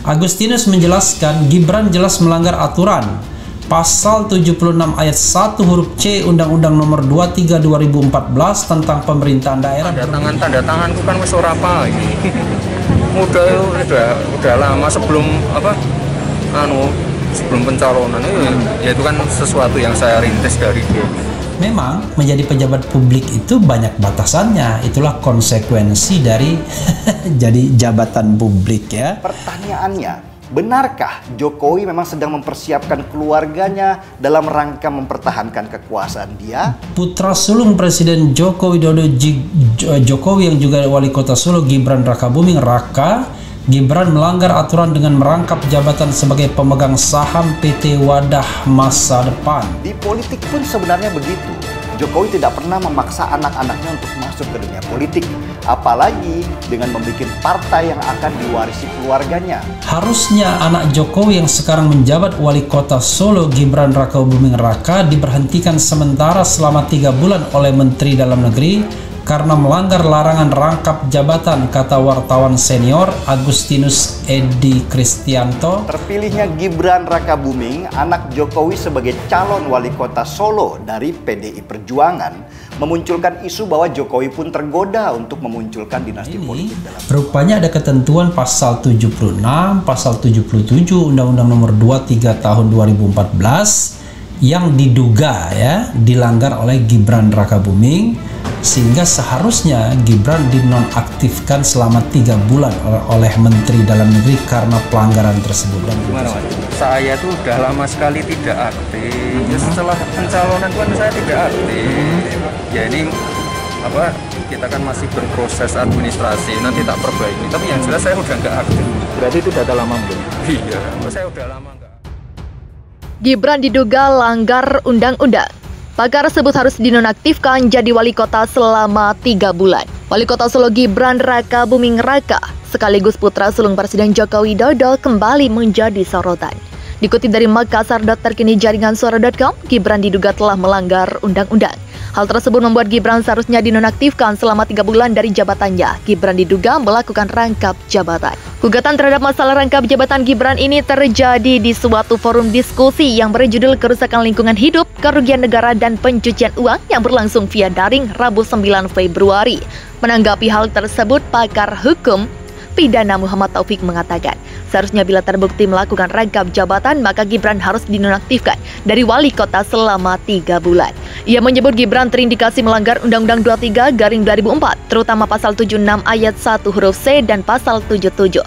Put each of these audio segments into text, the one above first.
Agustinus menjelaskan Gibran jelas melanggar aturan. Pasal 76 ayat 1 huruf C Undang-Undang Nomor 23 2014 tentang pemerintahan daerah. Tanda tanganku kan wis ora apa ini. udah lama sebelum sebelum pencalonan ya itu kan sesuatu yang saya rintis dari dia. Memang menjadi pejabat publik itu banyak batasannya, itulah konsekuensi dari jadi jabatan publik ya. Pertanyaannya, benarkah Jokowi memang sedang mempersiapkan keluarganya dalam rangka mempertahankan kekuasaan dia? Putra sulung Presiden Joko Widodo Jokowi yang juga wali kota Solo, Gibran Rakabuming Raka, Gibran melanggar aturan dengan merangkap jabatan sebagai pemegang saham PT Wadah Masa Depan. Di politik pun sebenarnya begitu. Jokowi tidak pernah memaksa anak-anaknya untuk masuk ke dunia politik, apalagi dengan membuat partai yang akan diwarisi keluarganya. Harusnya anak Jokowi yang sekarang menjabat wali kota Solo, Gibran Rakabuming Raka, diberhentikan sementara selama 3 bulan oleh Menteri Dalam Negeri karena melanggar larangan rangkap jabatan, kata wartawan senior Agustinus Edi Kristianto. Terpilihnya Gibran Rakabuming, anak Jokowi sebagai calon wali kota Solo dari PDI Perjuangan, memunculkan isu bahwa Jokowi pun tergoda untuk memunculkan dinasti politik dalam. Rupanya ada ketentuan pasal 76, pasal 77 Undang-Undang Nomor 23 tahun 2014 yang diduga ya dilanggar oleh Gibran Rakabuming, sehingga seharusnya Gibran dinonaktifkan selama 3 bulan oleh Menteri Dalam Negeri karena pelanggaran tersebut. Dan saya tuh udah lama sekali tidak aktif. Ya, setelah pencalonan kan saya tidak aktif. Ya ini kita kan masih berproses administrasi, nanti tak perbaiki. Tapi yang jelas saya udah nggak aktif. Berarti itu udah lama mungkin? Iya, saya udah lama nggak. Gibran diduga langgar undang-undang. Pakar sebut harus dinonaktifkan jadi wali kota selama 3 bulan. Wali kota Solo Gibran Rakabuming Raka sekaligus putra sulung Presiden Joko Widodo kembali menjadi sorotan. Dikutip dari Makassar terkini jaringan suara.com, Gibran diduga telah melanggar undang-undang. Hal tersebut membuat Gibran seharusnya dinonaktifkan selama 3 bulan dari jabatannya. Gibran diduga melakukan rangkap jabatan. Gugatan terhadap masalah rangkap jabatan Gibran ini terjadi di suatu forum diskusi yang berjudul Kerusakan Lingkungan Hidup, Kerugian Negara dan Pencucian Uang yang berlangsung via daring Rabu 9 Februari. Menanggapi hal tersebut, pakar hukum pidana Muhammad Taufik mengatakan, seharusnya bila terbukti melakukan rangkap jabatan, maka Gibran harus dinonaktifkan dari wali kota selama 3 bulan. Ia menyebut Gibran terindikasi melanggar Undang-Undang 23/2004, terutama pasal 76 ayat 1 huruf C dan pasal 77.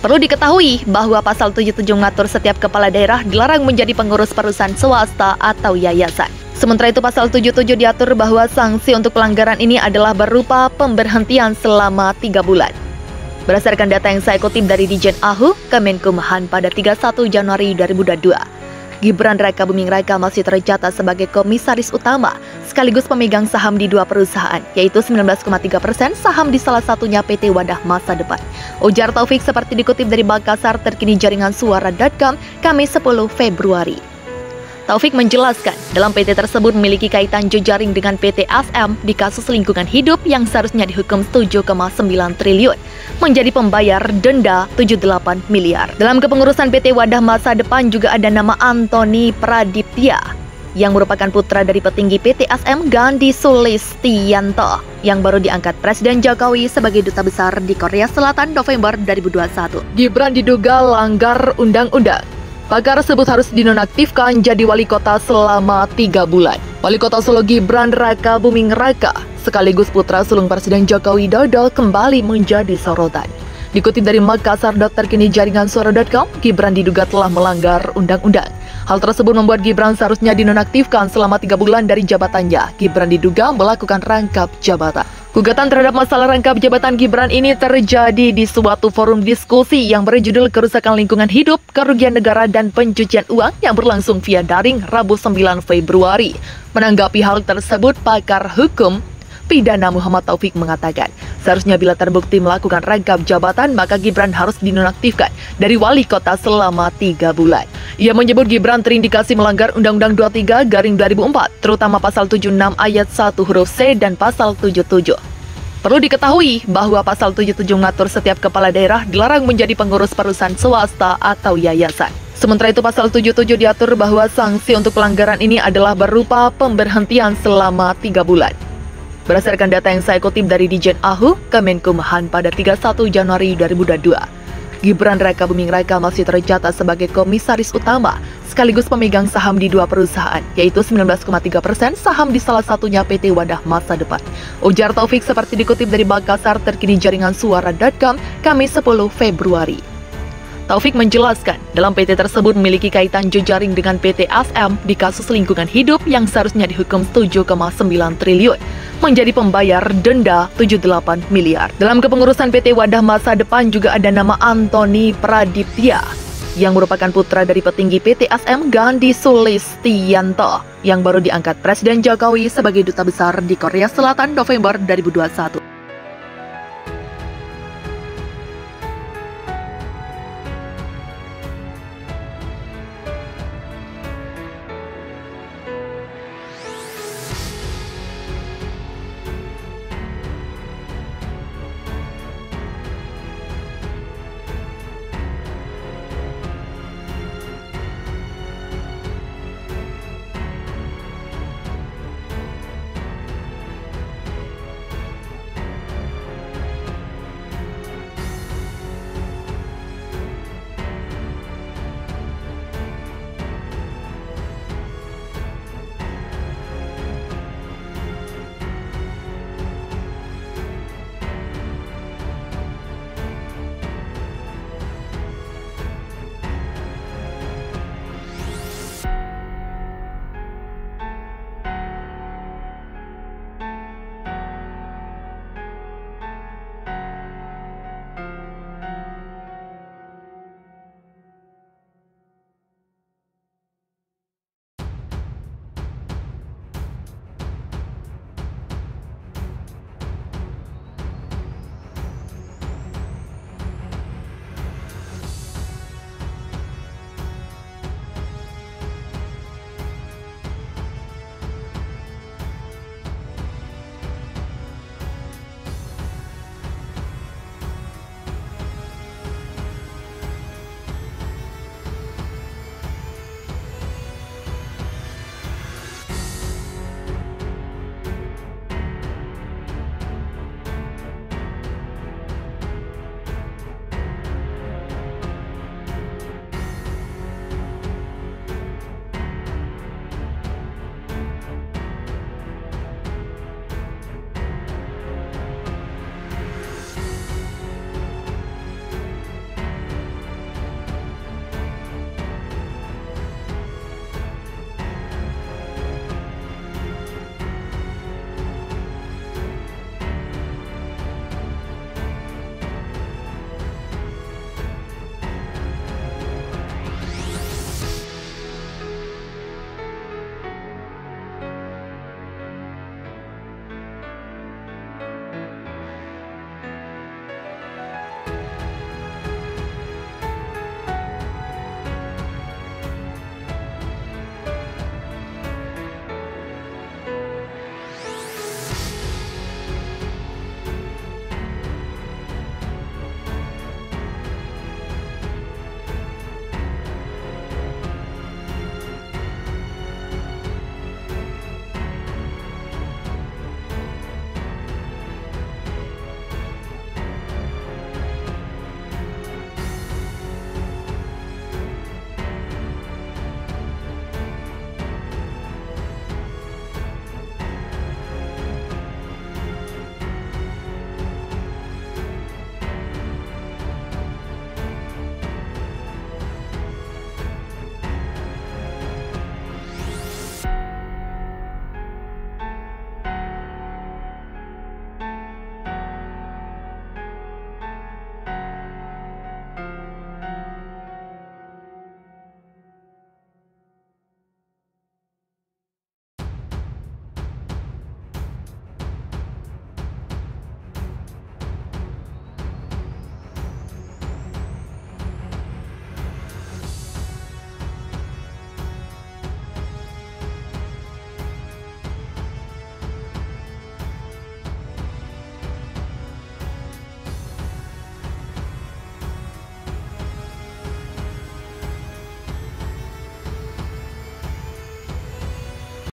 Perlu diketahui bahwa pasal 77 mengatur setiap kepala daerah dilarang menjadi pengurus perusahaan swasta atau yayasan. Sementara itu pasal 77 diatur bahwa sanksi untuk pelanggaran ini adalah berupa pemberhentian selama 3 bulan. Berdasarkan data yang saya kutip dari Dijen AHU, Kemenkumham pada 31 Januari 2022, Gibran Rakabuming Raka masih tercatat sebagai komisaris utama sekaligus pemegang saham di 2 perusahaan, yaitu 19,3% saham di salah satunya PT Wadah Masa Depan. Ujar Taufik seperti dikutip dari Makassar terkini jaringan suara.com, Kamis 10 Februari. Taufik menjelaskan, dalam PT tersebut memiliki kaitan jejaring dengan PT ASM di kasus lingkungan hidup yang seharusnya dihukum 7,9 triliun, menjadi pembayar denda 78 miliar. Dalam kepengurusan PT Wadah Masa Depan juga ada nama Antoni Pradipya, yang merupakan putra dari petinggi PT ASM Gandhi Sulistianto, yang baru diangkat Presiden Jokowi sebagai duta besar di Korea Selatan November 2021. Gibran diduga langgar undang-undang. Pakar tersebut harus dinonaktifkan jadi wali kota selama 3 bulan. Wali kota Solo Gibran Rakabuming Raka sekaligus putra sulung Presiden Joko Widodo kembali menjadi sorotan. Dikutip dari Makassar terkini jaringan suara.com, Gibran diduga telah melanggar undang-undang. Hal tersebut membuat Gibran seharusnya dinonaktifkan selama 3 bulan dari jabatannya. Gibran diduga melakukan rangkap jabatan. Gugatan terhadap masalah rangkap jabatan Gibran ini terjadi di suatu forum diskusi yang berjudul Kerusakan Lingkungan Hidup, Kerugian Negara dan Pencucian Uang yang berlangsung via daring Rabu 9 Februari. Menanggapi hal tersebut, pakar hukum pidana Muhammad Taufik mengatakan, seharusnya bila terbukti melakukan rangkap jabatan, maka Gibran harus dinonaktifkan dari wali kota selama 3 bulan. Ia menyebut Gibran terindikasi melanggar Undang-Undang 23/2004, terutama pasal 76 ayat 1 huruf C dan pasal 77. Perlu diketahui bahwa pasal 77 mengatur setiap kepala daerah dilarang menjadi pengurus perusahaan swasta atau yayasan. Sementara itu pasal 77 diatur bahwa sanksi untuk pelanggaran ini adalah berupa pemberhentian selama 3 bulan. Berdasarkan data yang saya kutip dari Dijen AHU, Kemenkumham pada 31 Januari 2022, Gibran Rakabuming Raka masih tercatat sebagai komisaris utama sekaligus pemegang saham di 2 perusahaan, yaitu 19,3% saham di salah satunya PT Wadah Masa Depan. Ujar Taufik seperti dikutip dari Makassar terkini jaringan suara.com, Kamis 10 Februari. Taufik menjelaskan, dalam PT tersebut memiliki kaitan jejaring dengan PT ASM di kasus lingkungan hidup yang seharusnya dihukum 7,9 triliun, menjadi pembayar denda 78 miliar. Dalam kepengurusan PT Wadah Masa Depan juga ada nama Antoni Pradiptya, yang merupakan putra dari petinggi PT ASM Gandhi Sulistianto, yang baru diangkat Presiden Jokowi sebagai duta besar di Korea Selatan November 2021.